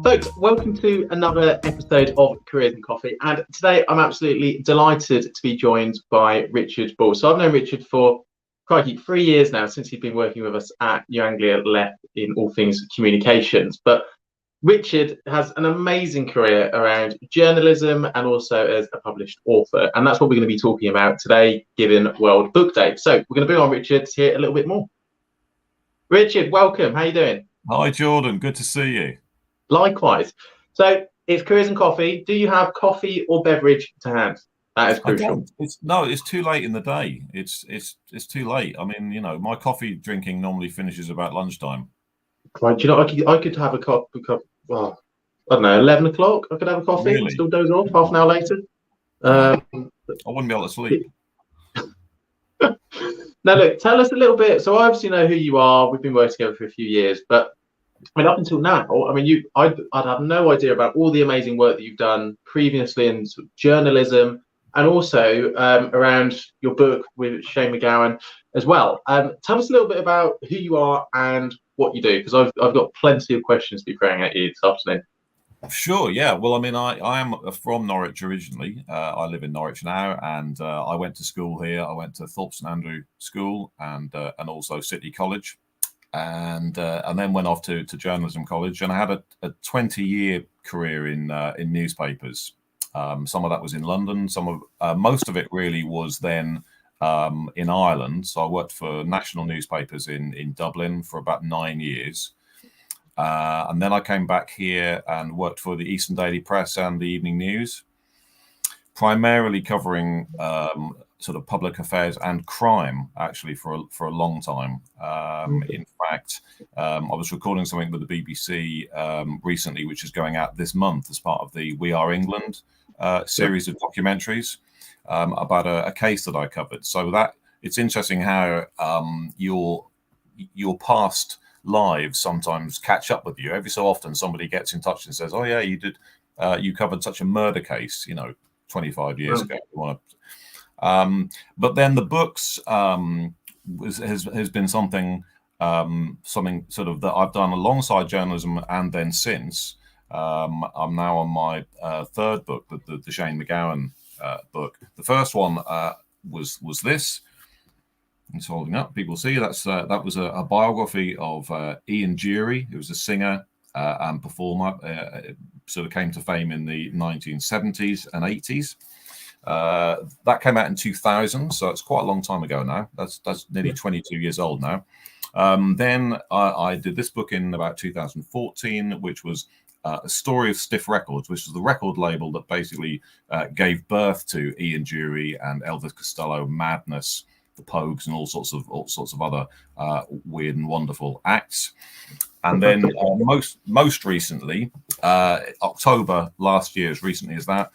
Folks, welcome to another episode of Careers and Coffee. And today I'm absolutely delighted to be joined by Richard Ball. So I've known Richard for, crikey, 3 years now, since he's been working with us at Anglia in all things communications. But Richard has an amazing career around journalism and also as a published author. And that's what we're going to be talking about today, given World Book Day. So we're going to bring on Richard to hear a little bit more. Richard, welcome. How are you doing? Hi, Jordan. Good to see you. Likewise. So it's Careers and Coffee. Do you have coffee or beverage to hand? That is crucial. It's too late in the day. It's too late. I mean, you know, my coffee drinking normally finishes about lunchtime. Right, do you know, I could have a cup. Well, I don't know, 11 o'clock. I could have a coffee. Really? Still doze off half an hour later. I wouldn't be able to sleep. Now, look, tell us a little bit. So I obviously know who you are. We've been working together for a few years, but I mean, up until now, I mean, I'd have no idea about all the amazing work that you've done previously in sort of journalism and also around your book with Shane MacGowan as well. Tell us a little bit about who you are and what you do, because I've got plenty of questions to be throwing at you this afternoon. Sure, yeah. Well, I mean, I am from Norwich originally. I live in Norwich now, and I went to school here. I went to Thorpe St Andrew School and also City College. And then went off to journalism college, and I had a 20-year career in newspapers. Some of that was in London. Most of it really was then in Ireland. So I worked for national newspapers in Dublin for about 9 years, and then I came back here and worked for the Eastern Daily Press and the Evening News, primarily covering sort of public affairs and crime, actually, for a long time. In fact, I was recording something with the BBC recently, which is going out this month as part of the We Are England series of documentaries about a case that I covered. So that it's interesting how your past lives sometimes catch up with you. Every so often, somebody gets in touch and says, "Oh yeah, you covered such a murder case, 25 years ago." But then the books has been something sort of that I've done alongside journalism, and then since I'm now on my third book, the Shane MacGowan book. The first one was this. It's holding up. People see that was a biography of Ian Dury, who was a singer and performer. Sort of came to fame in the 1970s and 80s. That came out in 2000, so it's quite a long time ago now. That's nearly 22 years old now. Then I did this book in about 2014, which was a story of Stiff Records, which was the record label that basically gave birth to Ian Dury and Elvis Costello, Madness, the Pogues, and all sorts of other weird and wonderful acts. And then most recently, October last year, as recently as that,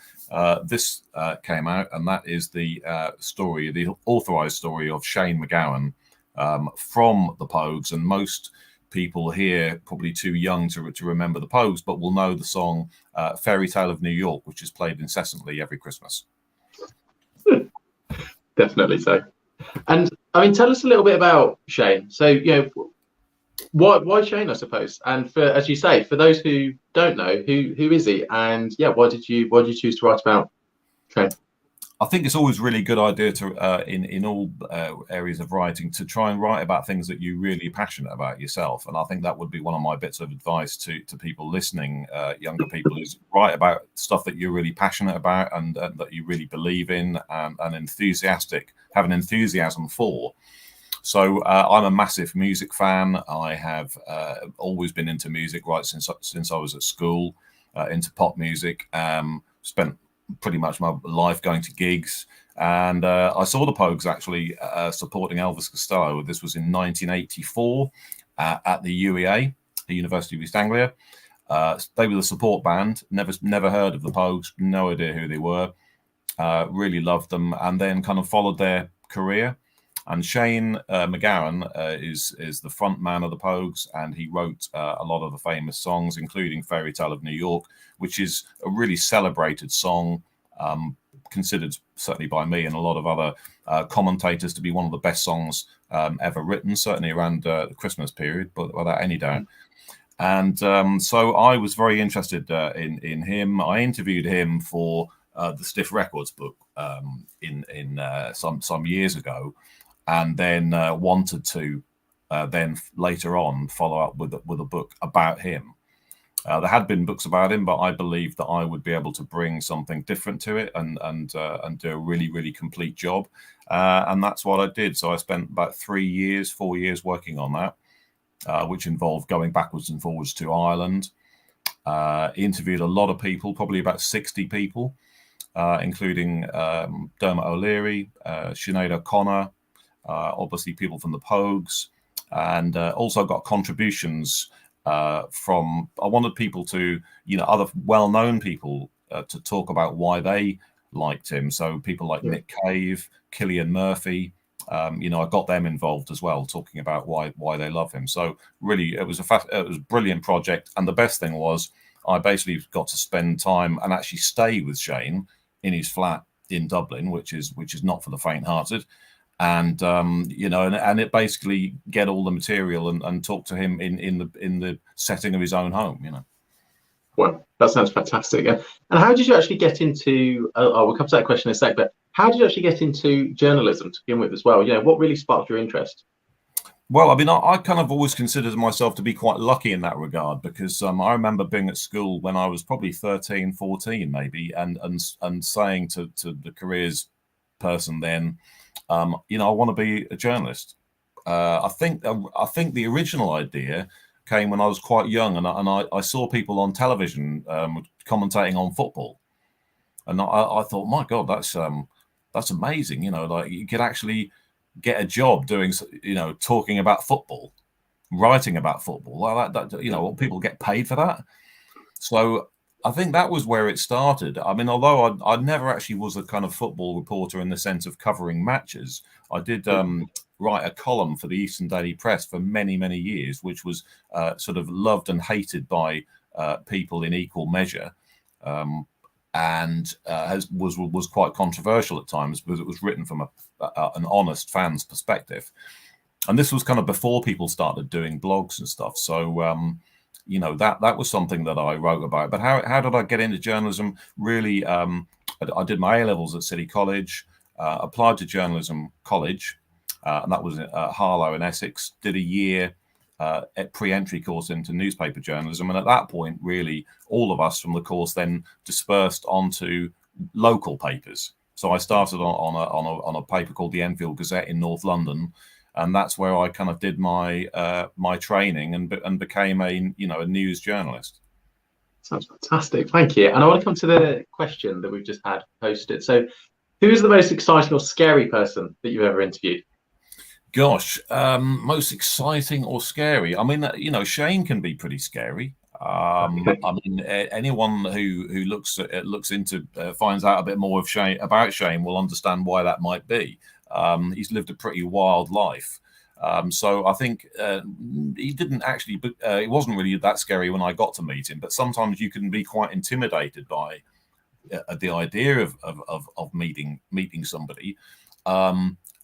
this came out, and that is the authorized story of Shane MacGowan from the Pogues. And most people here, probably too young to remember the Pogues, but will know the song Fairy Tale of New York, which is played incessantly every Christmas. Definitely so. And I mean, tell us a little bit about Shane. So, why Shane, I suppose, and as you say, for those who don't know, who is he, and why did you choose to write about Shane? I think it's always really good idea to in all areas of writing to try and write about things that you're really passionate about yourself, and I think that would be one of my bits of advice to people listening, younger people, is write about stuff that you're really passionate about and that you really believe in and have an enthusiasm for. So I'm a massive music fan. I have always been into music right since I was at school, into pop music. Spent pretty much my life going to gigs, and I saw the Pogues actually supporting Elvis Costello. This was in 1984 at the UEA, the University of East Anglia. They were the support band. Never heard of the Pogues. No idea who they were. Really loved them, and then kind of followed their career. And Shane MacGowan is the front man of the Pogues, and he wrote a lot of the famous songs, including Fairy Tale of New York, which is a really celebrated song, considered certainly by me and a lot of other commentators to be one of the best songs ever written, certainly around the Christmas period, but without any doubt. And so I was very interested in him. I interviewed him for the Stiff Records book in some years ago, and then wanted to then later on follow up with a book about him. There had been books about him, but I believed that I would be able to bring something different to it and do a really complete job, and that's what I did. So I spent about 4 years working on that, which involved going backwards and forwards to Ireland. Interviewed a lot of people, probably about 60 people, including Dermot O'Leary, Sinead O'Connor, obviously people from the Pogues, and also got contributions from. I wanted people to, other well-known people to talk about why they liked him. So people like Nick Cave, Cillian Murphy. I got them involved as well, talking about why they love him. So really, it was a brilliant project, and the best thing was I basically got to spend time and actually stay with Shane in his flat in Dublin, which is not for the faint-hearted, and and it basically get all the material and talk to him in the setting of his own home. Well, that sounds fantastic. And how did you actually get into? We'll come to that question in a sec. But how did you actually get into journalism to begin with as well? What really sparked your interest? Well, I mean, I kind of always considered myself to be quite lucky in that regard, because I remember being at school when I was probably 13, 14 maybe, and saying to the careers person then, I want to be a journalist. I think the original idea came when I was quite young, and I saw people on television commentating on football, and I thought, my God, that's amazing. Like you could actually get a job doing, talking about football, writing about football. Well, people get paid for that. So I think that was where it started. I mean, although I never actually was a kind of football reporter in the sense of covering matches, I did write a column for the Eastern Daily Press for many years, which was sort of loved and hated by people in equal measure, and was quite controversial at times because it was written from an honest fan's perspective. And this was kind of before people started doing blogs and stuff. So that was something that I wrote about. But how did I get into journalism? Really, I did my A-levels at City College, applied to journalism college, and that was at Harlow in Essex. Did a year pre-entry course into newspaper journalism, and at that point, really, all of us from the course then dispersed onto local papers. So I started on a paper called the Enfield Gazette in North London, and that's where I kind of did my my training and became a news journalist. Sounds fantastic. Thank you. And I want to come to the question that we've just had posted. So, who is the most exciting or scary person that you've ever interviewed? Gosh, most exciting or scary? I mean, Shane can be pretty scary. I mean, anyone who looks into finds out a bit more about Shane will understand why that might be. He's lived a pretty wild life, so I think he didn't actually. It wasn't really that scary when I got to meet him. But sometimes you can be quite intimidated by the idea of meeting somebody.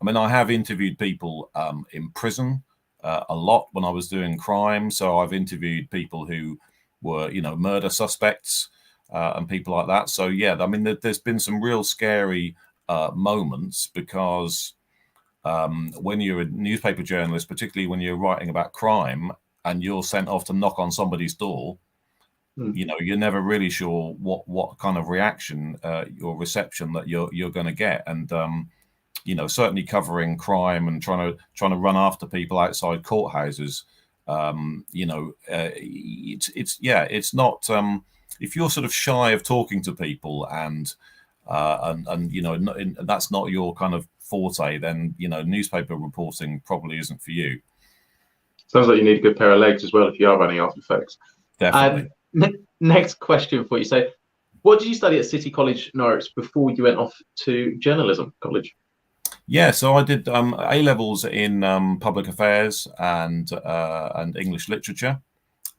I mean, I have interviewed people in prison a lot when I was doing crime. So I've interviewed people who were, murder suspects and people like that. So, yeah, I mean, there's been some real scary moments because when you're a newspaper journalist, particularly when you're writing about crime and you're sent off to knock on somebody's door, you're never really sure what kind of reaction or reception that you're going to get. And certainly covering crime and trying to run after people outside courthouses. It's not. If you're sort of shy of talking to people and that's not your kind of forte, then newspaper reporting probably isn't for you. Sounds like you need a good pair of legs as well if you are running after folks. Definitely. Next question for you. So, what did you study at City College, Norwich, before you went off to journalism college? Yeah, so I did A-levels in public affairs and English literature,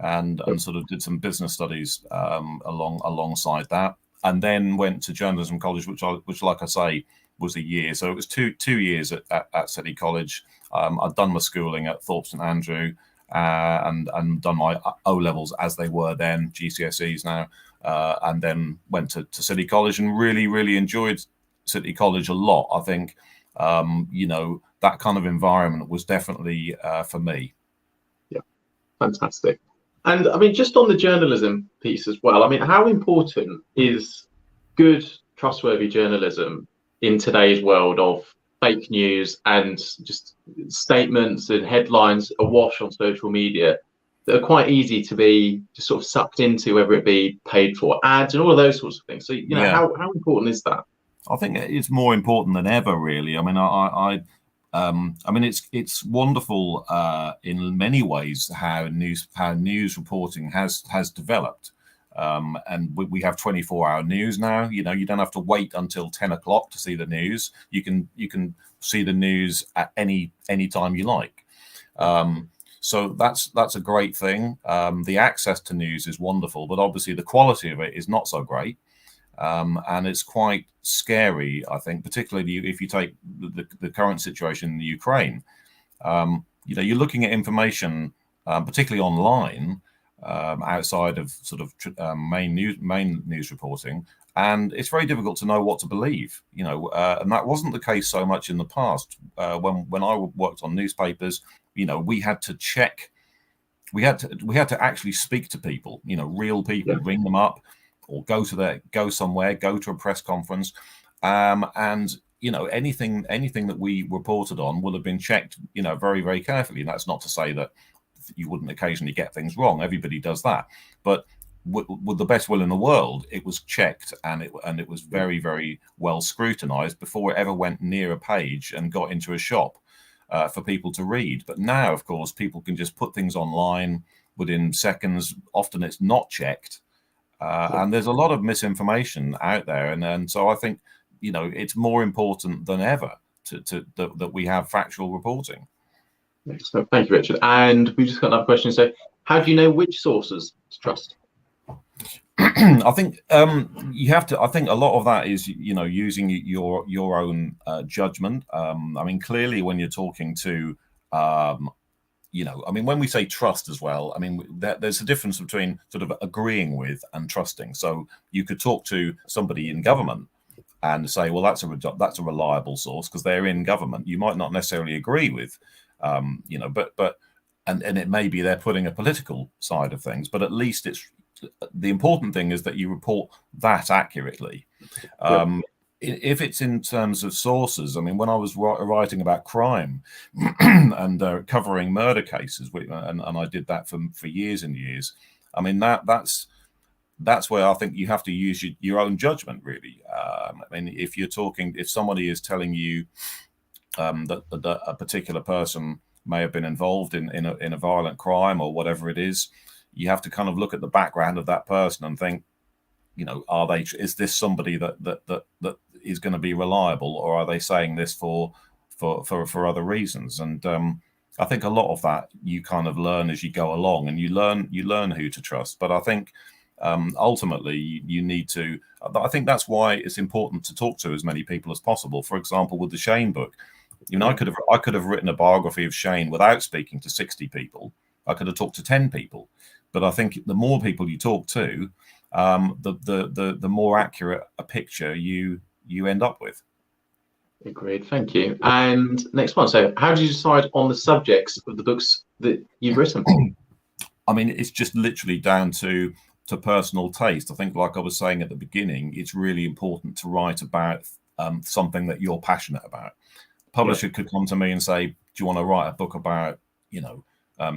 and sort of did some business studies alongside that, and then went to journalism college, which like I say was a year. So it was two years at City College. I'd done my schooling at Thorpe St Andrew, and done my O levels as they were then, GCSEs now, and then went to City College and really enjoyed City College a lot. I think that kind of environment was definitely for me. Yeah, fantastic. And I mean, just on the journalism piece as well, I mean, how important is good, trustworthy journalism in today's world of fake news and just statements and headlines awash on social media that are quite easy to be just sort of sucked into, whether it be paid for ads and all of those sorts of things. So, how important is that? I think it's more important than ever, really. I mean, I mean, it's wonderful in many ways how news reporting has developed, and we have 24-hour news now. You don't have to wait until 10 o'clock to see the news. You can see the news at any time you like. So that's a great thing. The access to news is wonderful, but obviously the quality of it is not so great. And it's quite scary, I think, particularly if you take the current situation in the Ukraine. You're looking at information, particularly online, outside of sort of main news reporting, and it's very difficult to know what to believe. And that wasn't the case so much in the past. When I worked on newspapers, we had to check. We had to actually speak to people, real people, ring them up, or go somewhere, go to a press conference, and anything that we reported on will have been checked, very, very carefully. And that's not to say that you wouldn't occasionally get things wrong. Everybody does that, but with the best will in the world, it was checked and it was very, very well scrutinized before it ever went near a page and got into a shop for people to read. But now, of course, people can just put things online within seconds. Often it's not checked. And there's a lot of misinformation out there, and so I think it's more important than ever that we have factual reporting. Excellent. Thank you, Richard. And we've just got another question. So, how do you know which sources to trust? I think you have to. I think a lot of that is using your own judgment. I mean, clearly, when you're talking to when we say trust as well, I mean, there's a difference between sort of agreeing with and trusting. So you could talk to somebody in government and say, well, that's a reliable source because they're in government. You might not necessarily agree with, but it may be they're putting a political side of things, but at least the important thing is that you report that accurately. If it's in terms of sources, I mean, when I was writing about crime and covering murder cases, and I did that for years and years, I mean, that's where I think you have to use your own judgment, really. I mean, if somebody is telling you that a particular person may have been involved in a violent crime or whatever it is, you have to kind of look at the background of that person and think, is this somebody that is going to be reliable, or are they saying this for other reasons? And I think a lot of that you kind of learn as you go along, and you learn who to trust. But I think ultimately you need to. I think that's why it's important to talk to as many people as possible. For example, with the Shane book, I could have written a biography of Shane without speaking to 60 people. I could have talked to 10 people, but I think the more people you talk to, the more accurate a picture you end up with. Agreed. Thank you. And next one. So, how do you decide on the subjects of the books that you've written? I mean, it's just literally down to personal taste. I think, like I was saying at the beginning, it's really important to write about something that you're passionate about. A publisher could come to me and say, "Do you want to write a book about,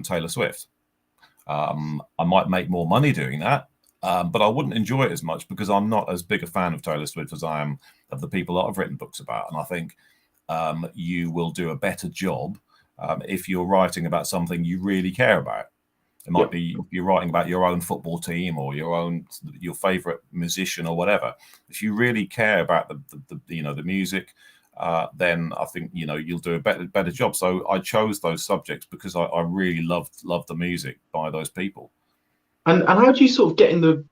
Taylor Swift?" I might make more money doing that. But I wouldn't enjoy it as much because I'm not as big a fan of Taylor Swift as I am of the people that I've written books about. And I think you will do a better job if you're writing about something you really care about. It might be you're writing about your own football team or your favorite musician or whatever. If you really care about the music, then I think you'll do a better job. So I chose those subjects because I really loved the music by those people. And how do you sort of get in the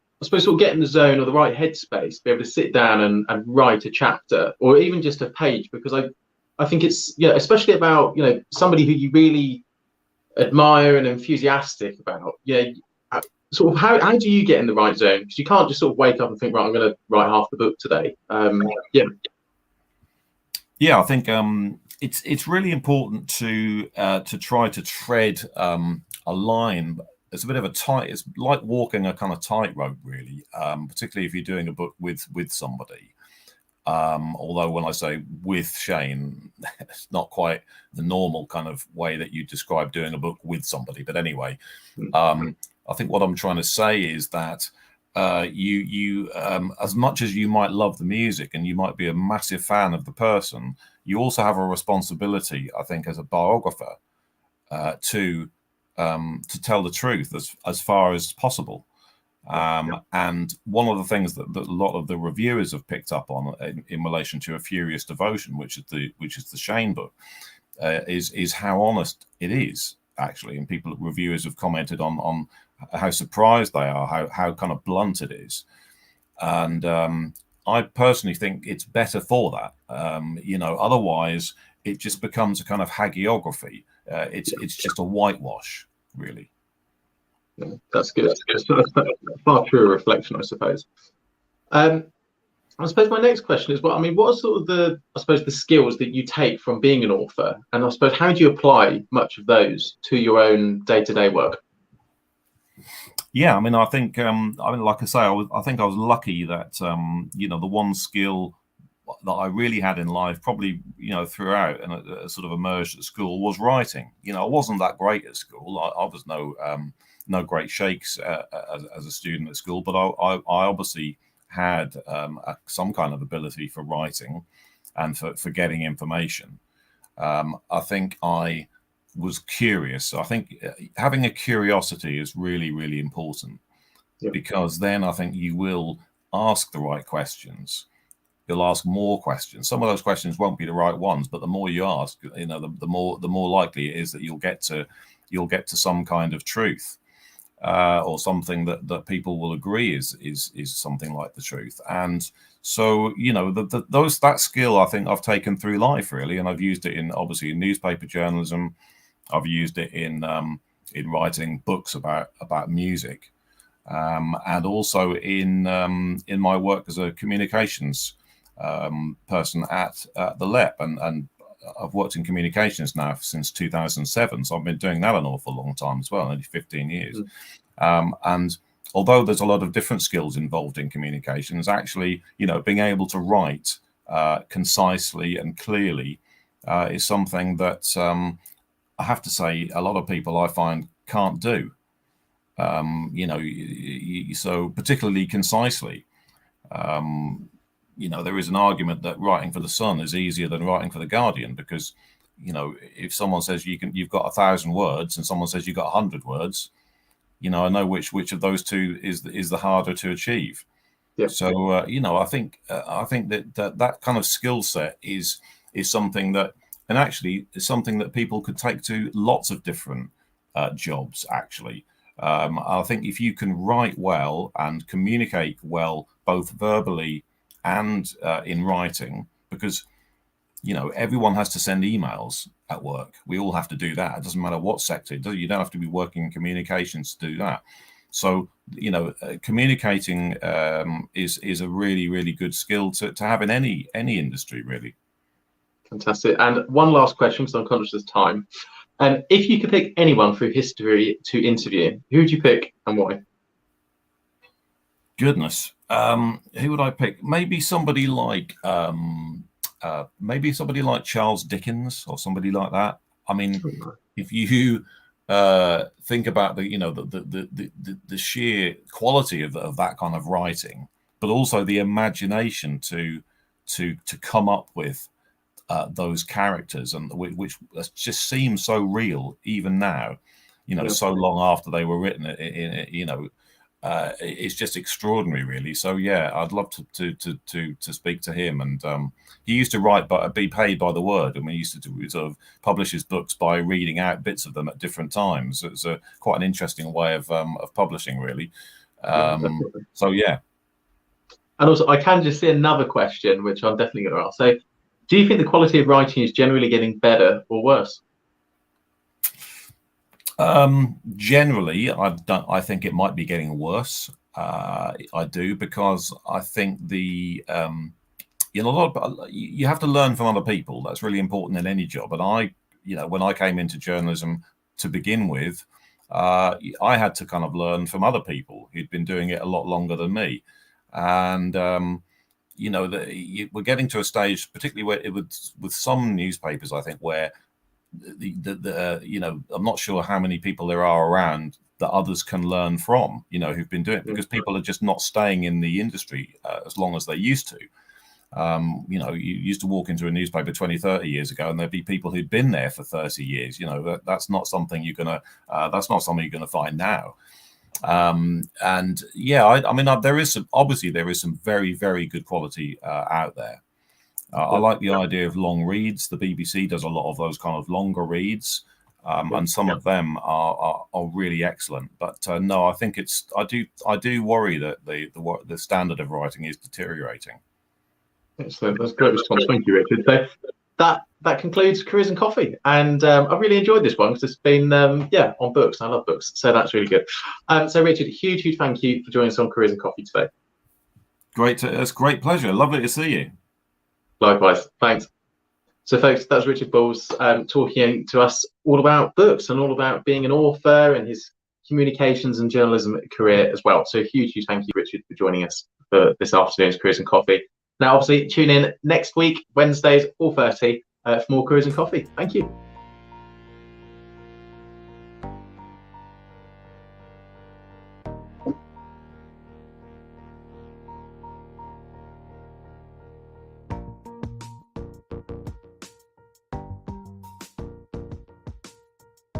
zone or the right headspace, be able to sit down and write a chapter or even just a page? Because I think it's especially about somebody who you really admire and enthusiastic about. Sort of how do you get in the right zone? Because you can't just sort of wake up and think, right, I'm going to write half the book today. Yeah, I think it's really important to try to tread a line. It's a bit of a tight. It's like walking a kind of tightrope, really. Particularly if you're doing a book with somebody. Although when I say with Shane, it's not quite the normal kind of way that you describe doing a book with somebody. But anyway, I think what I'm trying to say is that you as much as you might love the music and you might be a massive fan of the person, you also have a responsibility, I think, as a biographer, to tell the truth as far as possible. And one of the things that a lot of the reviewers have picked up on in relation to A Furious Devotion, which is the Shane book, is how honest it is, actually. And reviewers have commented on how surprised they are, how kind of blunt it is. And I personally think it's better for that. Otherwise it just becomes a kind of hagiography. It's just a whitewash, really. Yeah, that's good. That's a far truer reflection, I suppose. I suppose my next question is, what are sort of the skills that you take from being an author, and I suppose how do you apply much of those to your own day-to-day work? Yeah, I think, like I say, I think I was lucky that, the one skill that I really had in life, probably, throughout and sort of emerged at school, was writing. I wasn't that great at school. I was no great shakes as a student at school, but I obviously had some kind of ability for writing and for getting information. I think I was curious. I think having a curiosity is really, really important, because then I think you will ask the right questions. You'll ask more questions. Some of those questions won't be the right ones, but the more you ask, the more likely it is that you'll get to some kind of truth, or something that people will agree is something like the truth. And so, that skill I think I've taken through life, really, and I've used it in newspaper journalism. I've used it in writing books about music, and also in my work as a communications person at the LEP, and I've worked in communications now since 2007, so I've been doing that an awful long time as well, only 15 years. And although there's a lot of different skills involved in communications, actually, being able to write concisely and clearly is something that I have to say a lot of people I find can't do. So particularly concisely. There is an argument that writing for the Sun is easier than writing for the Guardian, because if someone says you've got 1,000 words and someone says you've got 100 words, I know which of those two is the harder to achieve. Yeah. So I think that kind of skill set is something that, and actually is something that people could take to lots of different jobs, actually. I think if you can write well and communicate well, both verbally and in writing, because everyone has to send emails at work. We all have to do that. It doesn't matter what sector. You don't have to be working in communications to do that. So communicating is a really, really good skill to have in any industry, really. Fantastic. And one last question, because I'm conscious of time. And if you could pick anyone through history to interview, who would you pick and why? Goodness, who would I pick? Maybe somebody like Charles Dickens or somebody like that. If you think about the sheer quality of that kind of writing, but also the imagination to come up with those characters, and which just seem so real even now, so long after they were written. It's just extraordinary, really. So yeah, I'd love to speak to him. And he used to write, but be paid by the word, and we used to sort of publish his books by reading out bits of them at different times. It's quite an interesting way of publishing, really. So yeah. And also, I can just see another question, which I'm definitely going to ask. So, do you think the quality of writing is generally getting better or worse? Generally, I think it might be getting worse. I do, because I think a lot of, you have to learn from other people. That's really important in any job. And when I came into journalism to begin with, I had to kind of learn from other people who'd been doing it a lot longer than me. And we're getting to a stage, particularly where with some newspapers, I think, where I'm not sure how many people there are around that others can learn from, who've been doing it, because people are just not staying in the industry as long as they used to. You used to walk into a newspaper 20, 30 years ago, and there'd be people who'd been there for 30 years. That's not something you're gonna find now. And yeah, I mean, there is some very, very good quality out there. I like the idea of long reads. The BBC does a lot of those kind of longer reads, and some of them are really excellent. But no, I think I do worry that the standard of writing is deteriorating. Excellent. That's a great response. Thank you, Richard. So that concludes Careers and Coffee, and I really enjoyed this one because it's been on books. I love books, so that's really good. So Richard, huge thank you for joining us on Careers and Coffee today. Great, it's a great pleasure. Lovely to see you. Likewise, thanks. So folks, that's Richard Bowles talking to us all about books and all about being an author and his communications and journalism career as well. So huge thank you, Richard, for joining us for this afternoon's Careers and Coffee. Now, obviously, tune in next week, Wednesdays, 4:30, for more Careers and Coffee. Thank you.